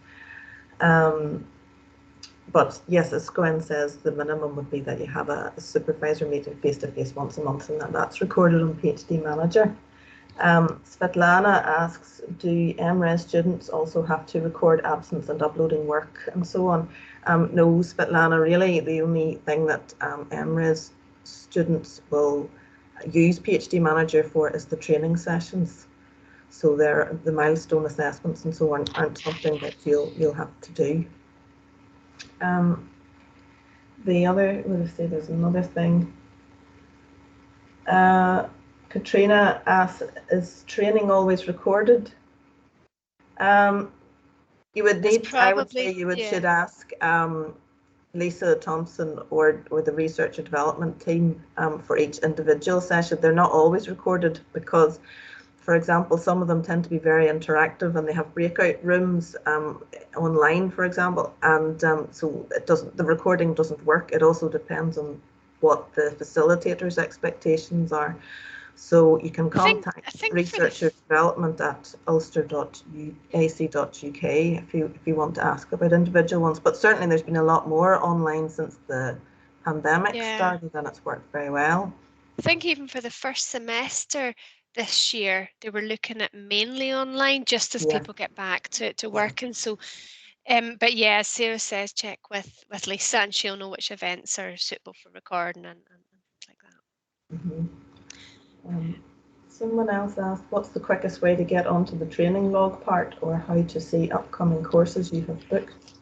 but yes, as Gwen says, the minimum would be that you have a supervisor meeting face-to-face once a month, and that's recorded on PhD Manager. Svetlana asks, do MRes students also have to record absence and uploading work and so on? No, Svetlana, really the only thing that MRes students will use PhD Manager for is the training sessions. So the milestone assessments and so on aren't something that you'll have to do. The other, let's see, there's another thing. Katrina asks, is training always recorded? You would need, Probably, I would say you should ask Lisa Thompson or the research and development team for each individual session. They're not always recorded because, for example, some of them tend to be very interactive and they have breakout rooms online, for example, and so the recording doesn't work. It also depends on what the facilitator's expectations are. So you can contact research or development at ulster.ac.uk if you want to ask about individual ones. But certainly there's been a lot more online since the pandemic started, and it's worked very well. I think even for the first semester this year, they were looking at mainly online just as people get back to work. And so, but yeah, Sarah says check with Lisa and she'll know which events are suitable for recording and things like that. Mm-hmm. Someone else asked, what's the quickest way to get onto the training log part, or how to see upcoming courses you have booked?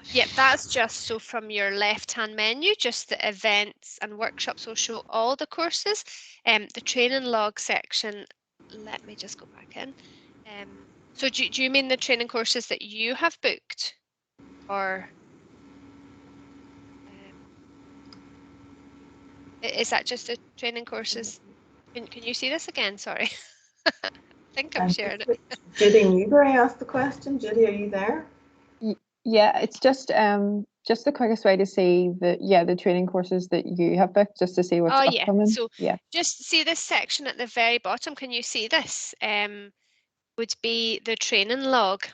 Yep, that's just so from your left-hand menu, just the events and workshops will show all the courses. The training log section, let me just go back in. So do you mean the training courses that you have booked, or is that just the training courses? Can you see this again? Sorry, I think I'm sharing it. Judy Newberry asked the question. Judy, are you there? Yeah, it's just the quickest way to see the training courses that you have booked, just to see what's upcoming. So just see this section at the very bottom. Can you see this? Would be the training log.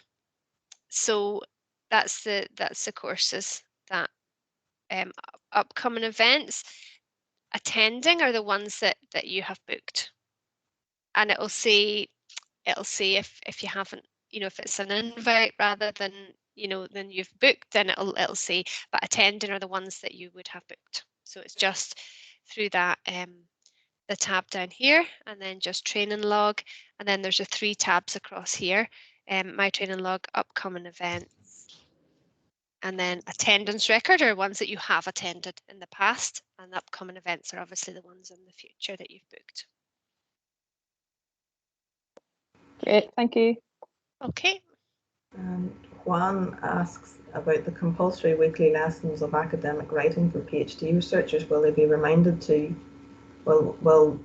So that's the courses that upcoming events. Attending are the ones that you have booked, and it'll say if you haven't, if it's an invite rather than than you've booked, then it'll say, but attending are the ones that you would have booked. So it's just through that the tab down here, and then just training log, and then there's 3 tabs across here, my training log, upcoming events, and then attendance record are ones that you have attended in the past, and upcoming events are obviously the ones in the future that you've booked. Great, thank you. Okay. Juan asks about the compulsory weekly lessons of academic writing for PhD researchers. Will they be reminded to? Will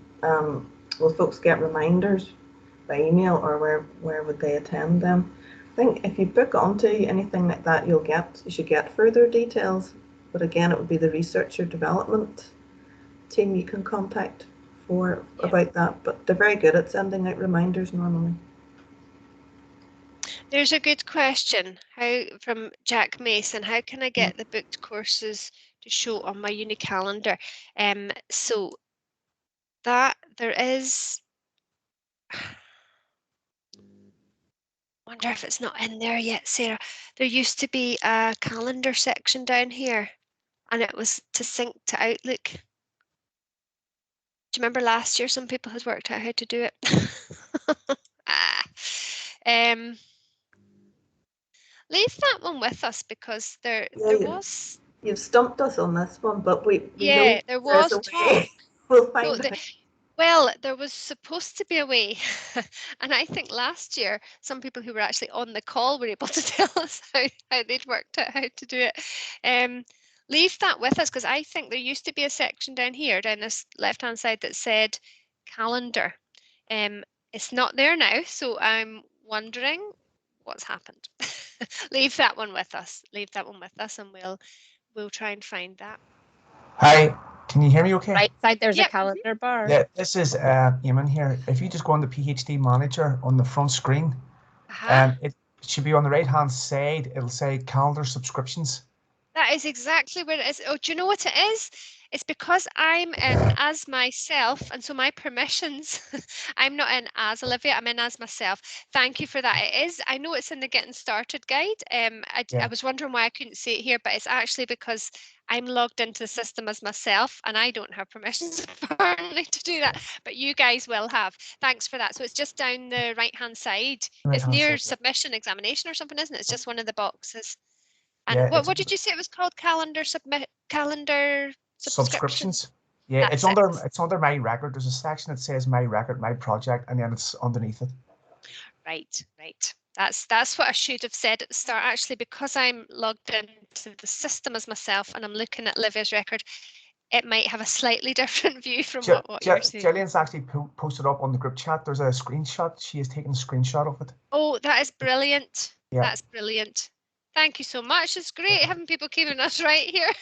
folks get reminders by email, or where would they attend them? I think if you book onto anything like that, you should get further details. But again, it would be the research or development team you can contact about that. But they're very good at sending out reminders normally. There's a good question from Jack Mason. How can I get the booked courses to show on my uni calendar? So that there is, wonder if it's not in there yet, Sarah. There used to be a calendar section down here, and it was to sync to Outlook. Do you remember last year some people had worked out how to do it? Leave that one with us, because there was. You've stumped us on this one, but we know there was talk. We'll find out. Well, there was supposed to be a way, and I think last year some people who were actually on the call were able to tell us how they'd worked out how to do it. Leave that with us, because I think there used to be a section down here, down this left-hand side, that said calendar. It's not there now, so I'm wondering what's happened. Leave that one with us. Leave that one with us, and we'll try and find that. Hi, can you hear me okay? Right side, there's a calendar bar. Yeah, this is Eamon here. If you just go on the PhD Manager on the front screen, it should be on the right-hand side. It'll say calendar subscriptions. That is exactly what it is. Oh, do you know what it is? It's because I'm in as myself, and so my permissions, I'm not in as Olivia, I'm in as myself. Thank you for that. It is, I know it's in the Getting Started guide. I was wondering why I couldn't see it here, but it's actually because I'm logged into the system as myself and I don't have permissions apparently to do that, but you guys will have. Thanks for that. So it's just down the right-hand side. It's near submission examination or something, isn't it? It's just one of the boxes. And what did you say it was called? Calendar subscriptions. Yeah, it's under my record. There's a section that says my record, my project, and then it's underneath it. Right. That's what I should have said at the start, actually, because I'm logged into the system as myself and I'm looking at Livia's record. It might have a slightly different view from what you're saying. Gillian's actually posted up on the group chat. There's a screenshot. She has taken a screenshot of it. Oh, that is brilliant. Yeah. That's brilliant. Thank you so much. It's great having people keeping us right here.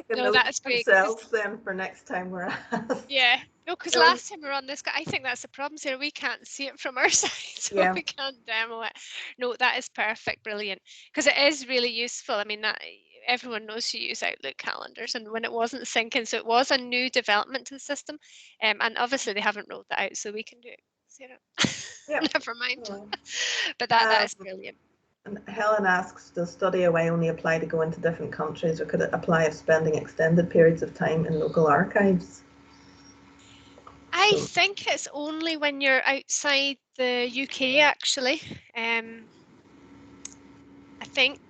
No, that's great. Then for next time we're asked. Yeah. No, because last time we were on this, I think that's the problem, Sarah. We can't see it from our side, so we can't demo it. No, that is perfect, brilliant. Because it is really useful. I mean, that everyone knows you use Outlook calendars, and when it wasn't syncing, so it was a new development to the system, and obviously they haven't rolled that out, so we can do it, Sarah. Never mind. But that is brilliant. And Helen asks, does study away only apply to go into different countries, or could it apply if spending extended periods of time in local archives? I think it's only when you're outside the UK, actually. I think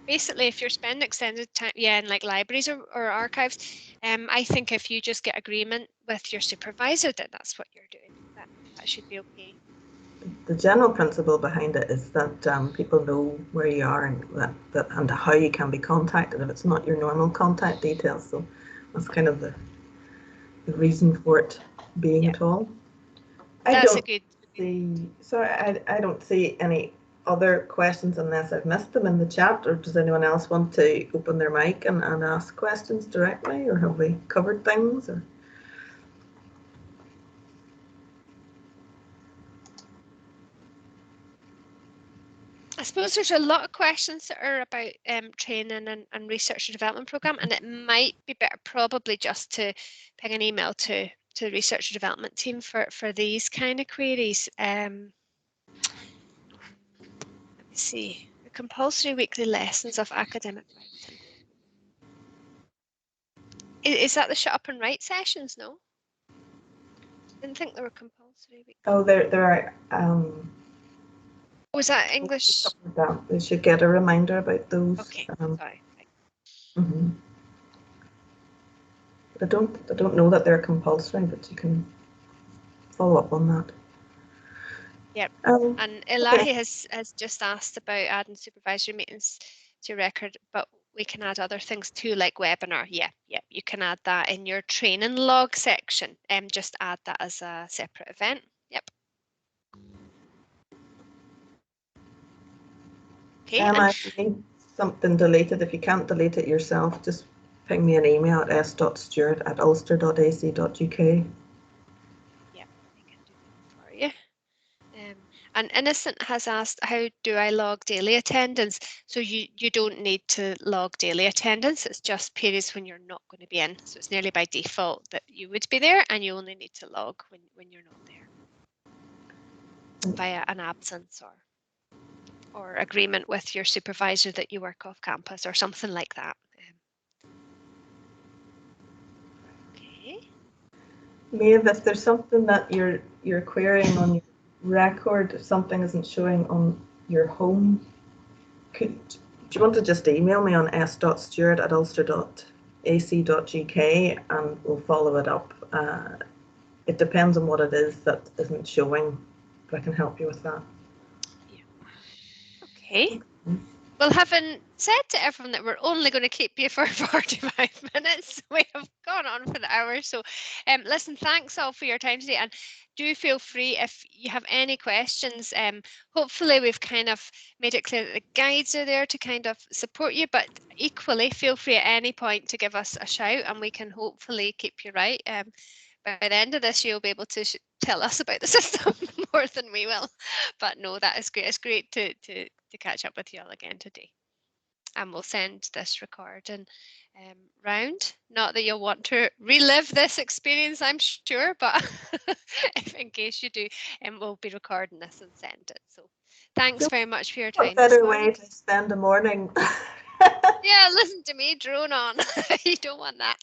basically if you're spending extended time, in like libraries or archives, I think if you just get agreement with your supervisor that that's what you're doing, that should be okay. The general principle behind it is that people know where you are and how you can be contacted if it's not your normal contact details. So that's kind of the reason for it being at all. I don't see any other questions unless I've missed them in the chat, or does anyone else want to open their mic and ask questions directly, or have we covered things? Or I suppose there's a lot of questions that are about training and research and development program, and it might be better probably just to ping an email to the research and development team for these kind of queries. Let me see. The compulsory weekly lessons of academic writing. Is that the shut up and write sessions? No, didn't think they were compulsory. Oh, there are. Was that English? They should get a reminder about those. Okay, sorry. I don't know that they're compulsory, but you can follow up on that. Yep. And Elahi has just asked about adding supervisory meetings to your record, but we can add other things too, like webinar. Yeah, you can add that in your training log section. Just add that as a separate event. Yep. Okay. If you need something deleted, if you can't delete it yourself, just ping me an email at s.stewart@ulster.ac.uk. Yeah, I can do that for you. And Innocent has asked, how do I log daily attendance? So you don't need to log daily attendance. It's just periods when you're not going to be in. So it's nearly by default that you would be there, and you only need to log when you're not there via an absence or agreement with your supervisor that you work off campus or something like that. Okay. Maeve, if there's something that you're querying on your record, if something isn't showing on your home, do you want to just email me on s.stewart@ulster.ac.uk and we'll follow it up. It depends on what it is that isn't showing, but I can help you with that. Yeah. Okay. Well, having said to everyone that we're only going to keep you for 45 minutes, we have gone on for the hour. So listen, thanks all for your time today, and do feel free if you have any questions. Hopefully we've kind of made it clear that the guides are there to kind of support you, but equally feel free at any point to give us a shout and we can hopefully keep you right. By the end of this, you'll be able to tell us about the system more than we will. But no, that is great. It's great to catch up with you all again today. and we'll send this recording round. Not that you'll want to relive this experience, I'm sure, but if in case you do, we'll be recording this and send it. So thanks very much for your time. What better way to spend a morning? Yeah, listen to me drone on. You don't want that.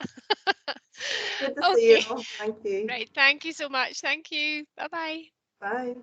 Good to see you all. Thank you. Right, thank you so much. Thank you. Bye-bye. Bye.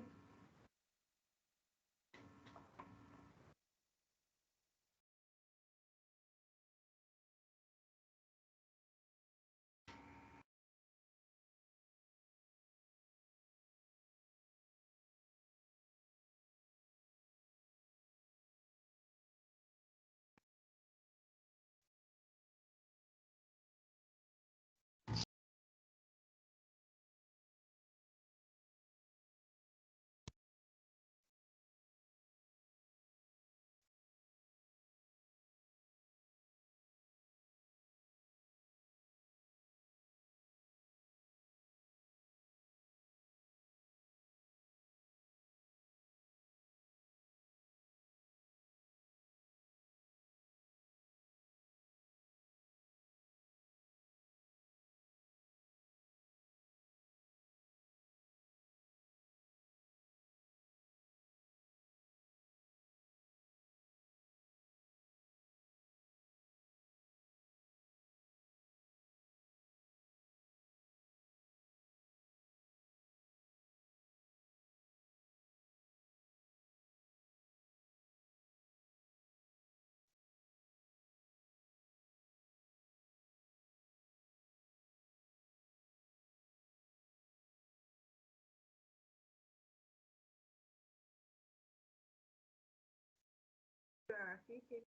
There are a few people.